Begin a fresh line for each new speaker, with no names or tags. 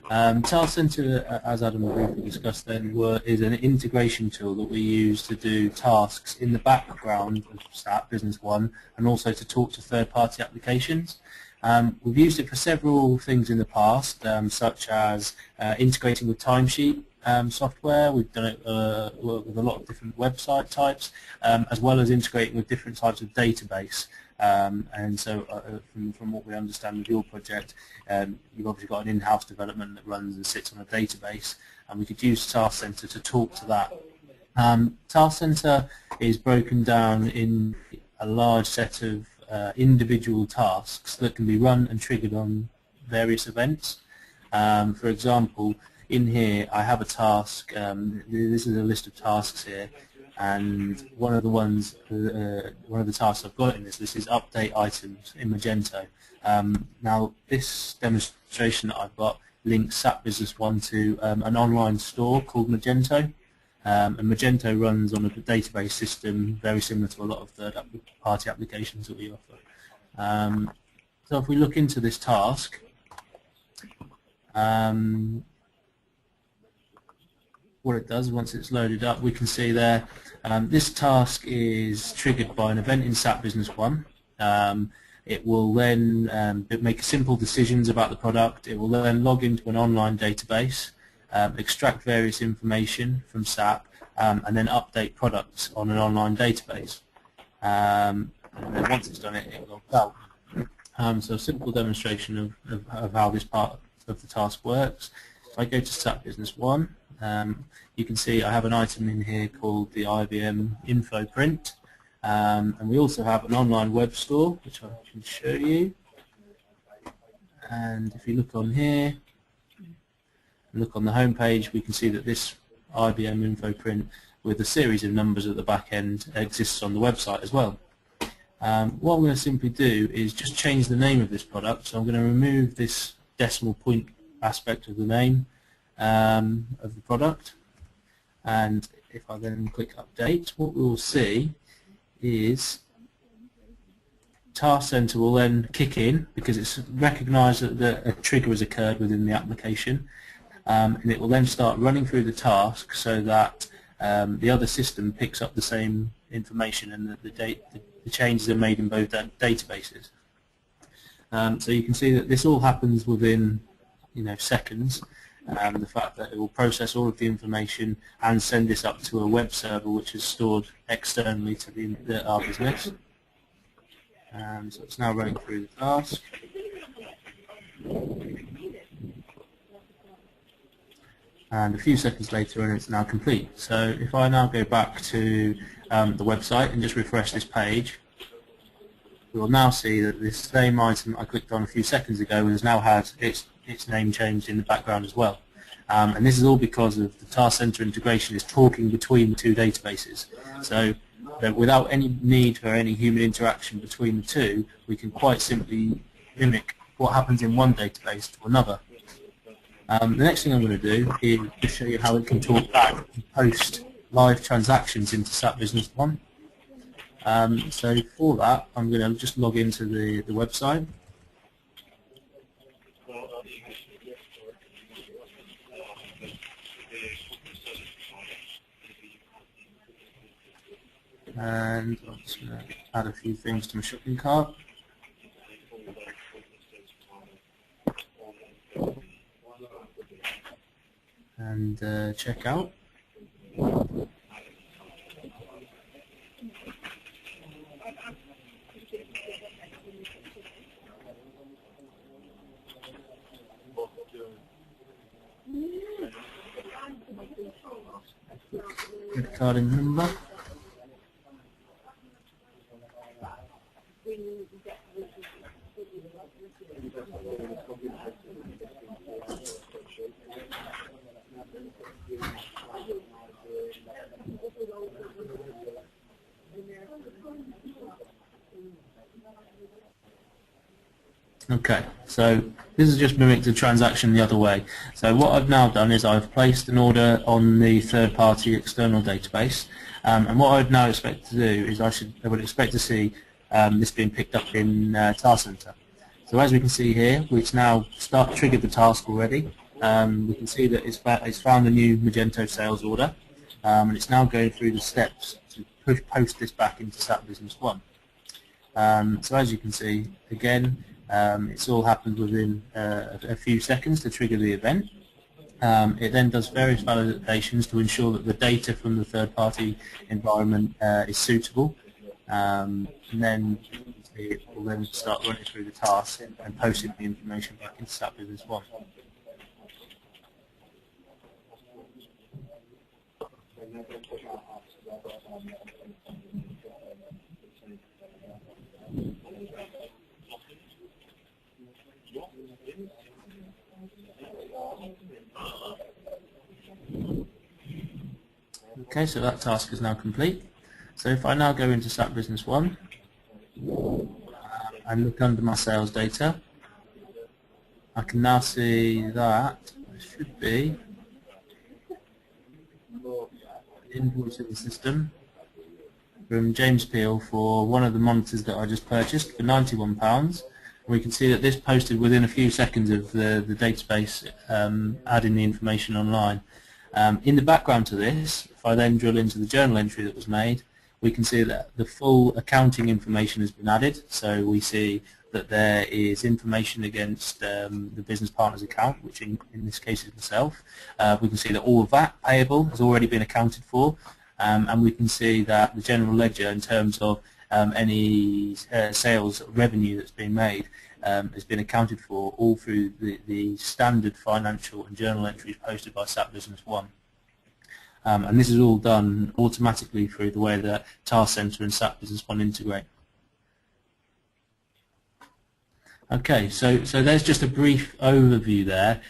Task Center, as Adam briefly discussed then, is an integration tool that we use to do tasks in the background of SAP Business One and also to talk to third-party applications. We've used it for several things in the past, such as integrating with timesheet software. We've done it with a lot of different website types, as well as integrating with different types of database. And so from what we understand with your project, you've obviously got an in-house development that runs and sits on a database, and we could use Task Center to talk to that. Task Center is broken down in a large set of individual tasks that can be run and triggered on various events. For example, in here I have a task, this is a list of tasks here, and one of the tasks I've got in this list is update items in Magento. Now this demonstration that I've got links SAP Business One to an online store called Magento, and Magento runs on a database system very similar to a lot of third-party applications that we offer. So if we look into this task, what it does once it's loaded up, we can see there this task is triggered by an event in SAP Business One. It will then make simple decisions about the product. It will then log into an online database, extract various information from SAP, and then update products on an online database. And then once it's done it, it will go out. So a simple demonstration of how this part of the task works. If I go to SAP Business One, you can see I have an item in here called the IBM Info Print, and we also have an online web store which I can show you. And if you look on here, look on the home page, we can see that this IBM Info Print with a series of numbers at the back end exists on the website as well. What I'm going to simply do is just change the name of this product. So I'm going to remove this decimal point aspect of the name of the product, and if I then click update, what we will see is Task Center will then kick in because it's recognised that a trigger has occurred within the application, and it will then start running through the task so that the other system picks up the same information and the changes are made in both databases. So you can see that this all happens within seconds. The fact that it will process all of the information and send this up to a web server which is stored externally to our business. So it's now running through the task. And a few seconds later and it's now complete. So if I now go back to the website and just refresh this page, we will now see that this same item I clicked on a few seconds ago has now had its name changed in the background as well. And this is all because of the Task Center integration is talking between the two databases. So without any need for any human interaction between the two, we can quite simply mimic what happens in one database to another. The next thing I'm going to do is just show you how it can talk back and post live transactions into SAP Business One. So for that, I'm going to just log into the website. And I'm just going to add a few things to my shopping cart. And check out. Credit card in number. Okay, so this is just mimicked the transaction the other way. So what I've now done is I've placed an order on the third-party external database, and what I'd now expect to do is I would expect to see this being picked up in Task Center. So as we can see here, it's now triggered the task already, we can see that it's found a new Magento sales order, and it's now going through the steps to post this back into SAP Business One. So as you can see, again, it's all happened within a few seconds to trigger the event. It then does various validations to ensure that the data from the third-party environment is suitable, and then it will then start running through the task and posting the information back into SAP Business One. Okay, so that task is now complete. So if I now go into SAP Business One and look under my sales data, I can now see that there should be an invoice in the system from James Peel for one of the monitors that I just purchased for £91. We can see that this posted within a few seconds of the database adding the information online. In the background to this, if I then drill into the journal entry that was made, we can see that the full accounting information has been added. So we see that there is information against the business partner's account, which in this case is myself. We can see that all of that payable has already been accounted for, and we can see that the general ledger, in terms of any sales revenue that's been made, has been accounted for all through the standard financial and journal entries posted by SAP Business One. And this is all done automatically through the way that Task Center and SAP Business One integrate. Okay, so there's just a brief overview there